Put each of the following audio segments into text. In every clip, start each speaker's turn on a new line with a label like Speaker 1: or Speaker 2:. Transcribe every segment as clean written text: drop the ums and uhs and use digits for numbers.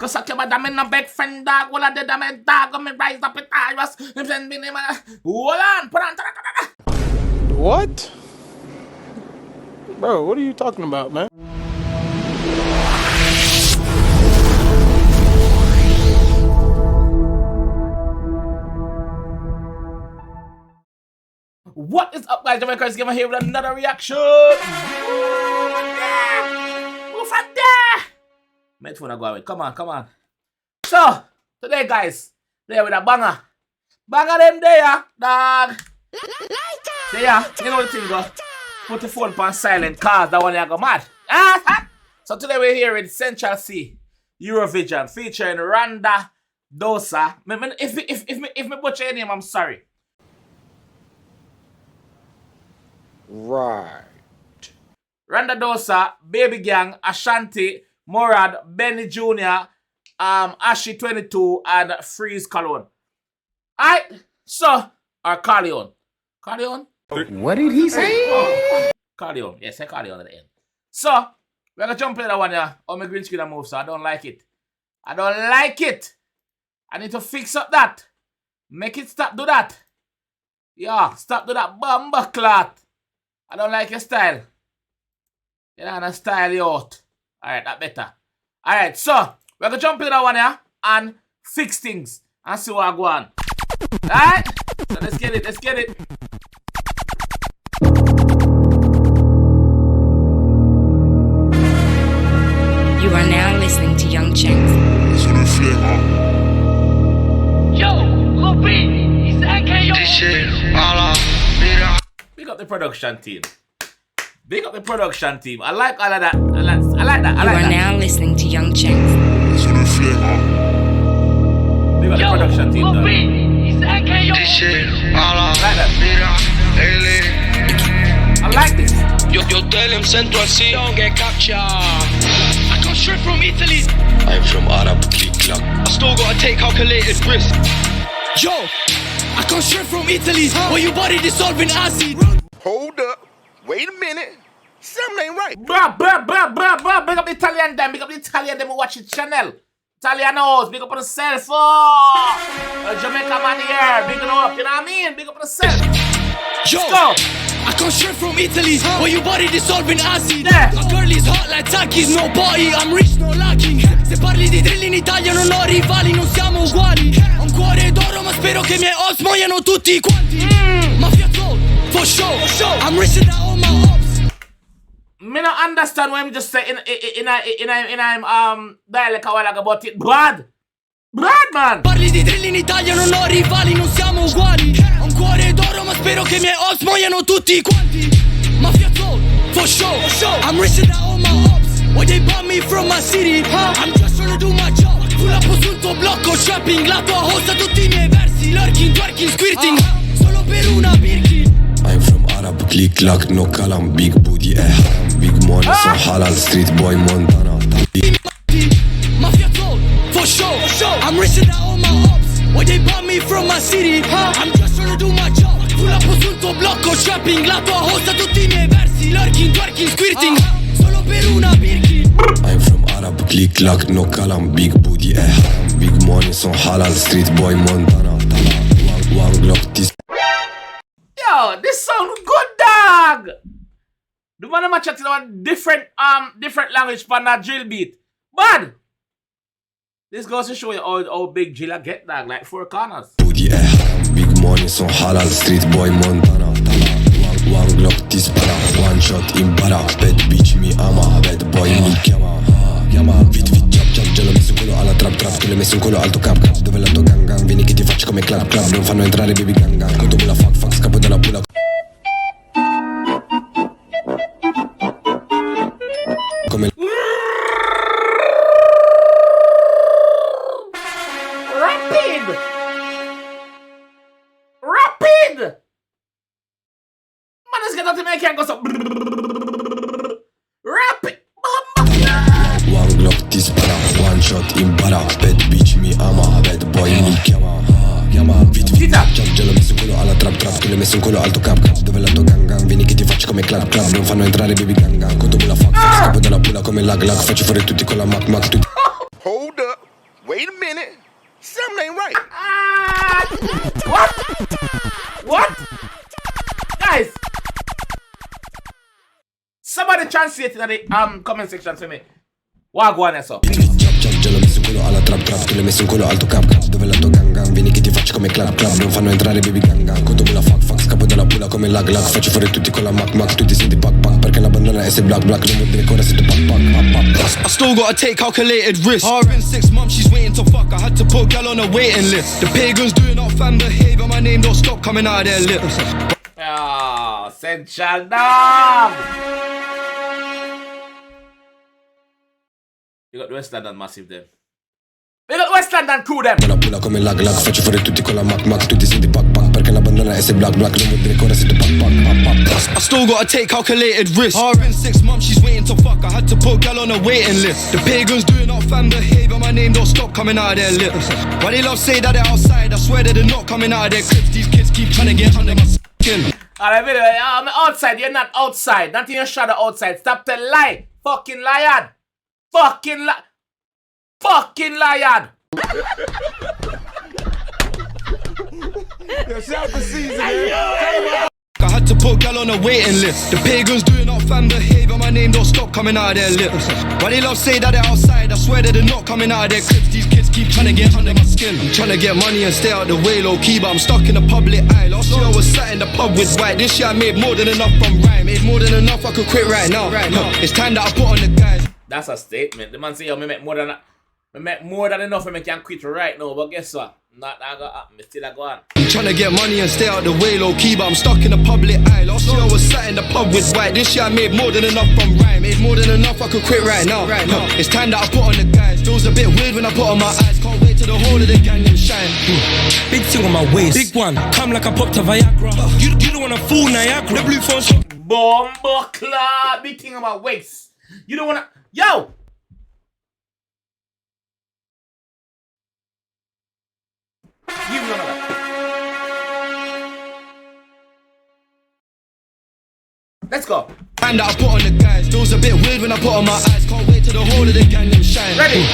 Speaker 1: Cause I came out, I'm no big friend dog. Well, I did, I'm a dog. I'm rise up with Iris. Hold on, put on.
Speaker 2: What? Bro, what are you talking about, man?
Speaker 1: What is up, guys? JAMAICA'S here with another reaction. Who from there? Mate, phone go away. Come on. So, today, guys, there with a banger. Banger them there, dog. There, you know the thing, go. Put the phone on silent, cause that one you go mad. So today we're here in Central C, Eurovision, featuring Rondodasosa. If me butcher your name, I'm sorry.
Speaker 2: Right.
Speaker 1: Rondodasosa, Baby Gang, Ashanti, Morad, Beny Jr., Ashe 22, and 𝐑𝐄𝐂𝐓𝐈𝐎𝐍. Alright, so, or 𝐑𝐂𝐂𝐓𝐿𝐎𝐿𝐎.
Speaker 2: What did he say?
Speaker 1: 𝐑𝐂𝐂𝐓𝐿𝐎𝐿𝐎, yes, I 𝐑𝐂𝐂𝐓𝐿𝐎 at the end. So, we're gonna jump in that one here. Oh, my green screen move, so I don't like it. I need to fix up that. Make it stop do that. Yeah, stop do that bumper clot. I don't like your style. You know, I style you out. Alright, that better. Alright, so we're gonna jump in that one here and fix things and see what I go on. Alright? So let's get it.
Speaker 3: You are now listening to 𝐑𝐄𝐀𝐂𝐓𝐈𝐎𝐍.
Speaker 4: Yo, Lil he's AKO.
Speaker 5: This shit all off.
Speaker 1: Big up the production team. I like all of that. I like that.
Speaker 3: You are now listening to 𝐑𝐄𝐀𝐂𝐓𝐈𝐎𝐍.
Speaker 1: Big up the production team,
Speaker 4: Lil
Speaker 1: though.
Speaker 4: he's AKO.
Speaker 5: This shit all off.
Speaker 1: I like that. I like this.
Speaker 5: Yo tell him Central C.
Speaker 4: Don't get captured. I come straight from Italy.
Speaker 5: I'm from Arab 𝐑𝐄𝐂𝐓𝐈𝐎𝐍.
Speaker 4: I still gotta take calculated risk. Yo, I come straight from Italy. Where you body dissolving acid.
Speaker 6: Hold up. Wait a minute. Something ain't right.
Speaker 1: Bruh. Big up the Italian them. Who watch it channel. Italianos. Big up on yourself. Oh. Jamaica man here. Big it up. You know what I mean? Big up on yourself.
Speaker 4: Yo,
Speaker 1: Let's go.
Speaker 4: I come straight from Italy. Where you body dissolving acid.
Speaker 1: Yeah.
Speaker 4: My girl is hot like Takis. No body, I'm rich, no lacking. Se parli di drill in Italia non ho rivali, non siamo uguali. Ho un cuore d'oro ma spero che i miei ops muoiano tutti quanti. Mafia Soul, for sure. I'm richer than all my ops.
Speaker 1: Me not understand why I'm just saying in dialect a while ago about it. Brad, man.
Speaker 4: Parli di drill in Italia non ho rivali, non siamo uguali. Ho un cuore d'oro ma spero che i miei ops muoiano tutti quanti. Mafia Soul, for sure. I'm richer than all my ops. Why they bought me from my city? I'm just trying to do my job. Pull up sul tuo blocco shopping. La tua hosta tutti i miei versi. Lurking, twerking, squirting. Solo per una Birkin.
Speaker 7: I'm from Arab 𝐑𝐄𝐂𝐓𝐈𝐎𝐍, no kalam, big booty haram, big money so halal, street boy Montana.
Speaker 4: Mafia Soul, for sure. I'm richer than all my ops. Why they bought me from my city? I'm just trying to do my job. Pull up sul tuo blocco shopping. La tua hosta tutti i miei versi. Lurking, twerking, squirting. Solo per una Birkin.
Speaker 7: I'm from Arab 𝐑𝐄𝐂𝐓𝐶𝐶, no kalam, big booty haram, big money so halal, street boy Montana. One Glock this.
Speaker 1: Yo, this sound good, dog. The man I'm chatting about different language for that drill beat. But this goes to show you how big drill I get, dog, like 4 corners.
Speaker 7: Booty haram, big money so halal, street boy Montana. One Glock this para, one shot in para. Bad bitch mi ama, bad boy mi chiama. Vit chap, già l'ho messo in culo alla trap, tu l'hai messo in culo al tuo cap. Dove la tua gang, vieni che ti faccio come club. Non fanno entrare baby gang, conto me la fuck, scappo dalla pula. Come
Speaker 1: Rapid! Man, let's get out of me, I can't go so rapid!
Speaker 7: One Glock this para, one shot in para. Bad bitch mi ama, bad boy mi chiama. Vit già l'ho messo in culo alla trap, tu l'hai messo in culo al tuo cap. Dove la tua gang, vieni che ti faccio come club. Non fanno entrare baby gang, conto me la fuck, scappo dalla pula come lag, faccio fuori tutti con la mac tutti.
Speaker 6: Hold up. Wait a minute. Something ain't right.
Speaker 1: What? Guys, somebody translate in the comment section for me. What go on so?
Speaker 7: Già l'ho messo in culo alla trap trap. Tu l'hai messo in culo al tuo cap cap. Dove la tua gang gang? Vieni che ti faccio come clap clap. Non fanno entrare baby gang gang. Conto la fuck fuck. Scappo dalla pula come lag lag. Faccio fuori tutti con la mac mac. Tu ti senti pack pack. Perché la bandana è se black black. Non vuol dire che ora sei tu pack pack.
Speaker 4: I still gotta take calculated risks. In 6 months she's waiting to fuck. I had to put gal on a waiting list. The pagans doing off fan behavior. My name don't stop coming out of their lips.
Speaker 1: Oh, Central Dog. You got West London massive them. You got West London crew them.
Speaker 7: La pula come lag lag. Faccio fuori tutti con la mac mac. Tu ti senti pack pack. Perché la bandana è se black black. Non vuol dire che ora sei tu pack pack.
Speaker 4: I still gotta take calculated risks. In 6 months she's waiting to fuck. I had to put gal on a waiting list. The pagans doing off fan behavior. My name don't stop coming out of their lips. Why they love say that they're outside? I swear that they're not coming out of their clips. These kids keep trying to get under my skin.
Speaker 1: Alright, anyway, I'm outside. You're not outside. Not in your shadow outside. Stop the lie. Fucking liar. Fucking liar.
Speaker 4: I had to put gal on a waiting list. The pagans doing off fan behavior. My name don't stop coming out of their lips. Why they love say that they're outside? I swear that they're not coming out of their clips. These kids keep trying to get under my skin. I'm trying to get money and stay out the way low key, but I'm stuck in the public eye. Last year I was sat in the pub with white. This year I made more than enough from rhyme. Made more than enough, I could quit right now. It's time that I put on the guys.
Speaker 1: That's a statement. The man say, yo, me make more than enough and me can quit right now. But guess what? Not that gonna happen. Me still go on.
Speaker 4: I'm trying to get money and stay out the way low key, but I'm stuck in the public eye. Last year I was sat in the pub with white. This year I made more than enough from rhyme. Made more than enough, I could quit right now. It's time that I put on the guys. Feels a bit weird when I put on my eyes. Can't wait till the whole of the gang and shine.
Speaker 8: Big thing on my waist. Big one. Come like I popped a Viagra. You don't wanna fool Niagara. The blue phone shot.
Speaker 1: Bomba club. Big thing on my waist. You don't wanna. Yo! Give me another. Let's go.
Speaker 4: And that I put on the guys. Feels a bit weird when I put on my eyes. Can't wait till the whole of the gang and shine.
Speaker 1: Ready?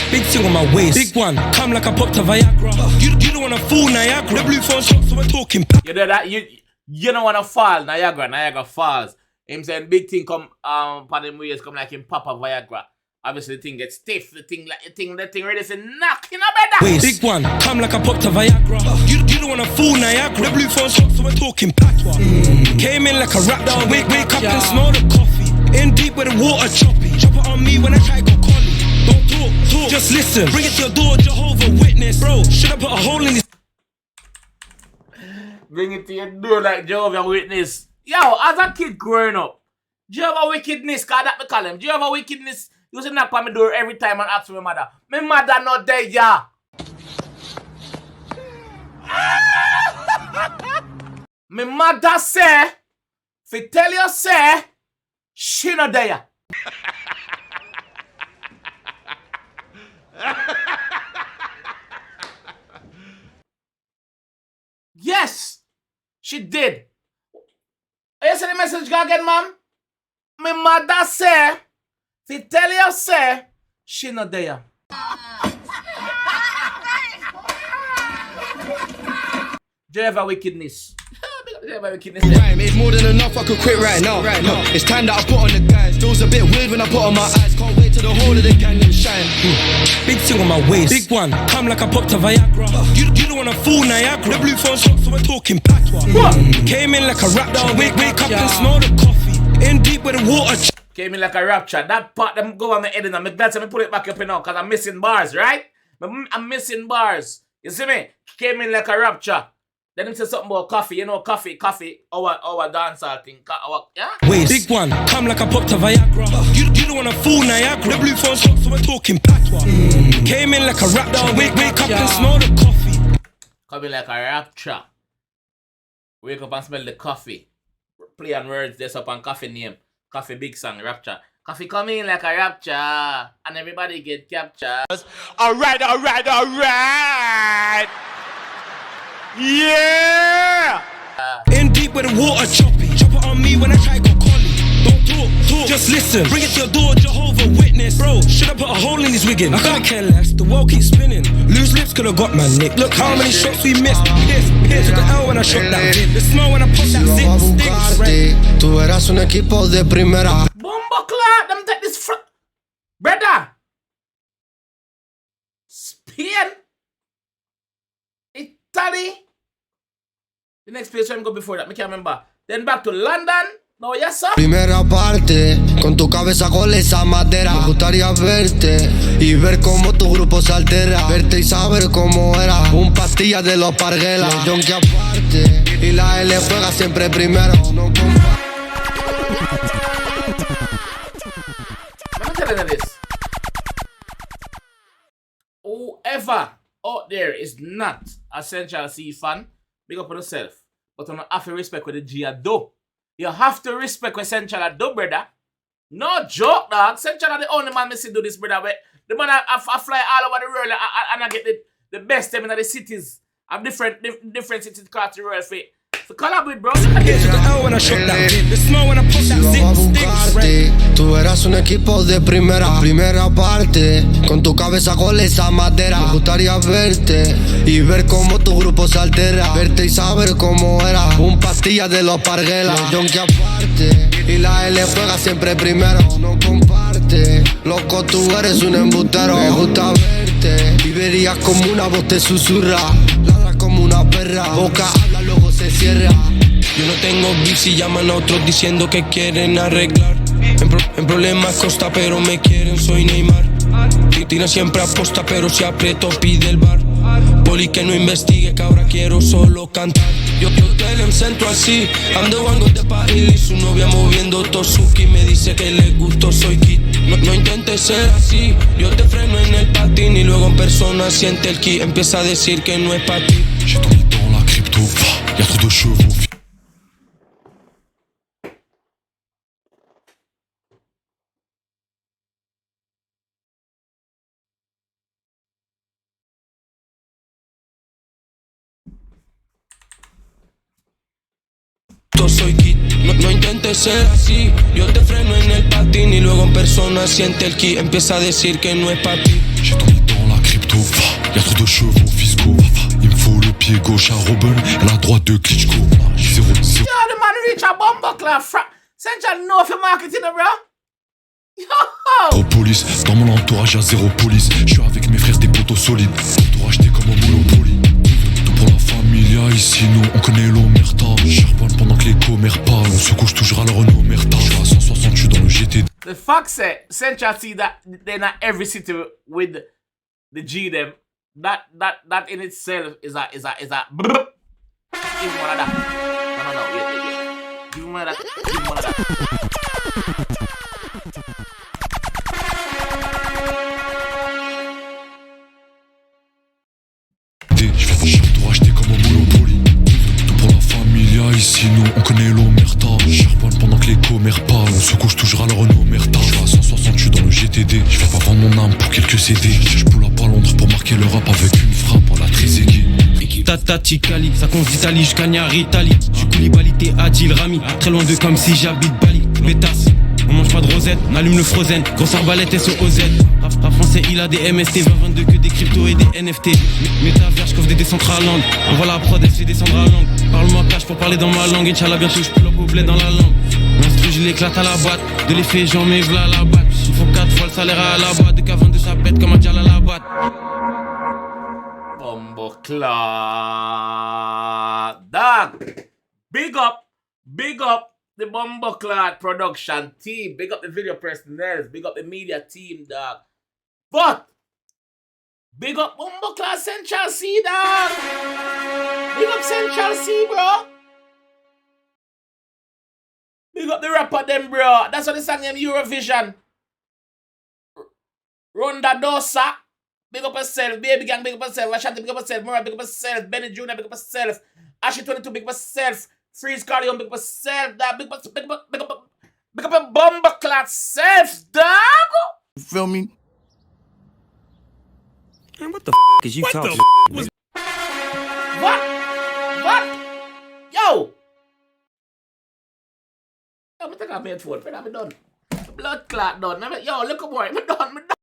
Speaker 8: Big thing on my waist. Big one. Come like I popped a Viagra. You don't wanna fool Niagara. The blue phone shot, so we're talking.
Speaker 1: You know that? You don't wanna fall Niagara Falls. Him saying big thing come pardon ways come like him pop a Viagra. Obviously the thing gets stiff, the thing ready to knock in a better.
Speaker 8: Waist. Big one, come like I popped a Viagra. You don't wanna fool Niagara. The blue phone shot, so we're talking patois. Came in like a rap down, wake up and smell the coffee. In deep where the water choppy. Chop it on me when I try to go collie. Don't talk, just listen. Bring it to your door, Jehovah Witness. Bro, should I put a hole in this?
Speaker 1: Bring it to your door like Jehovah Witness. Yo, as a kid growing up, Jehovah Wickedness, cause that me call him. Jehovah Wickedness used to knock on my door every time and ask for my mother. My mother not there, yeah. My mother say, if you tell you say, she not there. Yes, she did. You see the message again, mom? My mother say, if you tell you say, she not there. Jehovah Wickedness. Jehovah Wickedness.
Speaker 4: I made more than enough, I could quit right now. It's time that I put on the guys. Feels a bit weird when I put on my eyes. Can't wait till the whole of the gang and shine.
Speaker 8: Big thing on my waist. Big one, come like I popped a Viagra. You don't wanna fool Niagara. The blue phone shot, so we're talking patois. Came in like a rap down, wake up and smell the coffee. In deep where the water.
Speaker 1: Came in like a rapture. That part them go on my head and I'm glad to put it back up now because I'm missing bars, right? I'm missing bars. You see me? Came in like a rapture. Then him say something about coffee. You know coffee, our dancehall thing. Yeah?
Speaker 8: Waist. Big one, come like I popped a Viagra. You don't wanna fool Niagara. The blue phone shot, so we're talking patois. Came in like a rap down, wake up and smell the coffee.
Speaker 1: Come in like a rapture. Wake up and smell the coffee. Play on words, this up on coffee name. Coffee big song, rapture. Coffee come in like a rapture. And everybody get captured.
Speaker 6: Alright. Yeah!
Speaker 8: In deep where the water choppy. Chop it on me when I try to go collie. Don't talk, talk, just listen. Bring it to your door, Jehovah Witness. Bro, should I put a hole in his wiggin? I can't care less, the world keeps spinning. Loose lips could have got my nick. Look how many shots we missed. Here's the L when I shot that vid. The smell when I pop that zip stinks, right?
Speaker 7: Tú eras un equipo de primera.
Speaker 1: Bombo clot, them take this brother. Spain, Italy. The next place where I'm going before that, I can't remember. Then back to London. No, yes, sir.
Speaker 7: Primera parte, con tu cabeza con esa madera. Me gustaría verte y ver cómo tu grupo se altera. Verte y saber cómo era un pastilla de los parguelas. Los Yonki aparte y la L juega siempre primero. No compa.
Speaker 1: I'm telling you this. Whoever out there is not a Central C fan, big up on yourself. But you have to respect what the G are do. You have to respect what Central are do, brother. No joke, dog. Central are the only man me see do this, brother. The man I fly all over the world and I get the best them in the cities of different cities across the world for collaborate, bro.
Speaker 8: Here's the L when I shot that vid. The smell when I pop that zip stinks, right?
Speaker 7: Tú eras un equipo de primera. Primera parte, con tu cabeza con esa madera. Me gustaría verte y ver cómo tu grupo se altera. Verte y saber cómo era un pastilla de los parguelas. Los Yonki aparte y la L juega siempre primero. No comparte, loco, tú eres un embustero. Me gusta verte y verías como una voz te susurra. Ladras como una perra, boca habla, luego se cierra.
Speaker 8: Yo no tengo beef y llaman a otros diciendo que quieren arreglar. En problemas costa pero me quieren, soy Neymar. Tira siempre aposta pero si aprieto pide el bar. Poli que no investigue que ahora quiero solo cantar. Yo tell him centro así, I'm the one got the party. Su novia moviendo Tosuki me dice que le gustó soy kid. No intentes ser así, yo te freno en el patín y luego en persona siente el ki. Empieza a decir que no es pa' ti.
Speaker 9: J'ai tourné dans la crypto, y'a trop de chevaux.
Speaker 8: Soy kid, no intentes ser así. Yo te freno en el patín y luego en persona siente el ki. Empieza a decir que no es pa' ti.
Speaker 9: J'ai tourné dans la crypto, y'a trop de chevaux fiscaux. Il me faut le pied gauche à Robin et la droite de Klitschko.
Speaker 1: Yo, the man reach a bomber club. Central know for marketing, bro. Yo!
Speaker 9: Zéro police, dans mon entourage y'a zéro police. Je suis avec mes frères des poteaux solides. Entourage t'es comme un Monopoly. Tout pour la familia, ici nous on connaît l'omerta. Charbonne pendant que les commères parlent. On se couche toujours à leur omerta. Je suis à 160, je suis dans le GTD.
Speaker 1: The fact say Central see that they're not every city with the G them. That in itself is a brr. Give him one of that. No, yeah. Give him one of that. Give him one of that.
Speaker 9: Je fais entourage t'es comme un Monopoly. Tout pour la familia, ici nous on connaît l'omerta. Charbonne pendant que les commères parlent. On se couche toujours à leur omerta. Je suis à 160, je suis dans le GTD. Je vais pas vendre mon âme pour quelques CD. Je pull up à Londres pour marquer le rap avec une frappe en la Trezeguet.
Speaker 8: Tata Ticali, ça compte d'Italie jusqu'à Italie. J'suis Koulibaly, t'es Adil Rami. Très loin de comme si j'habite Bali. Pétasse, on mange pas de rosette, on allume le frozen. Grosse arbalète SOZ. Rap français, il a des MST, 2022 que des cryptos et des NFT. Métavers, j'coffre des Decentraland. On voit la prod, elle fait descendre la langue. Parle-moi cash pour parler dans ma langue. Inch'Allah, bientôt j'pull up au bled dans la langue. L'instru, je l'éclate à la batte. De l'effet, j'en mets v'là la batte. Il faut 4 fois le salaire à la boîte. De K22, de sa bête comme un dial à la batte.
Speaker 1: Bombo Clot. Dog. Big up the Bombo Clot production team. Big up the video personnel. Big up the media team, dog. But big up Bombo Clot Central C, dog. Big up Central C, bro. Big up the rapper them, bro. That's what the song name Eurovision. Rondodasosa. Big up yourself, Baby Gang, big up yourself, Ashe, big up yourself, Morad, big up yourself, Beny Jr., big up yourself, Ashe 22, big up yourself, 𝐑𝐂𝐴𝐓𝐈𝐎, big up yourself, dog, big up your bomber clot self, dog.
Speaker 6: You feel me?
Speaker 10: Man, what the is you talking?
Speaker 1: What? Yo, I'm gonna take off my headphone, I'm done. blood clot done. Yo, look at boy, me done.